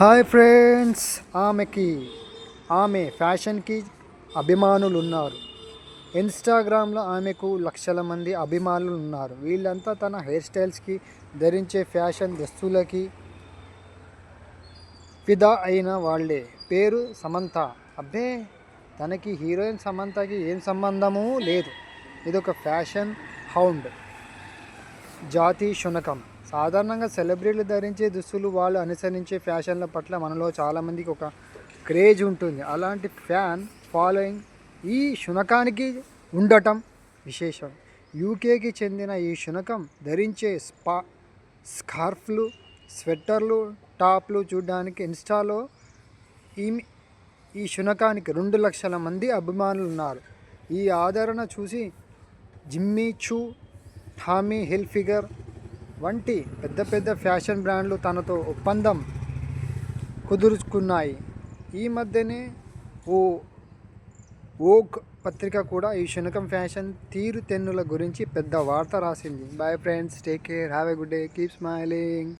Hi friends, ఆమె ఫ్యాషన్కి అభిమానులు ఉన్నారు. ఇన్స్టాగ్రామ్లో ఆమెకు లక్షల మంది అభిమానులు ఉన్నారు. వీళ్ళంతా తన హెయిర్ స్టైల్స్కి, ధరించే ఫ్యాషన్ దుస్తులకి ఫిదా అయిన వాళ్ళే. పేరు సమంత. అబ్బే, తనకి హీరోయిన్ సమంతకి ఏం సంబంధమూ లేదు. ఇదొక ఫ్యాషన్ హౌండ్ జాతి శునకం. సాధారణంగా సెలబ్రిటీలు ధరించే దుస్తులు, వాళ్ళు అనుసరించే ఫ్యాషన్ల పట్ల మనలో చాలామందికి ఒక క్రేజ్ ఉంటుంది. అలాంటి ఫ్యాన్ ఫాలోయింగ్ ఈ శునకానికి ఉండటం విశేషం. యూకేకి చెందిన ఈ శునకం ధరించే స్కార్ఫ్లు, స్వెట్టర్లు, టాప్లు చూడడానికి ఇన్స్టాలో ఈ శునకానికి 2 లక్షల మంది అభిమానులు ఉన్నారు. ఈ ఆదరణ చూసి జిమ్మీ చూ, టామీ హిల్ఫిగర్ వంటి పెద్ద ఫ్యాషన్ బ్రాండ్లు తనతో ఒప్పందం కుదుర్చుకున్నాయి. ఈ మధ్యనే వోగ్ పత్రిక కూడా ఈ శునకం ఫ్యాషన్ తీరుతెన్నుల గురించి పెద్ద వార్త రాసింది. Bye friends, take care, have a good day, keep smiling.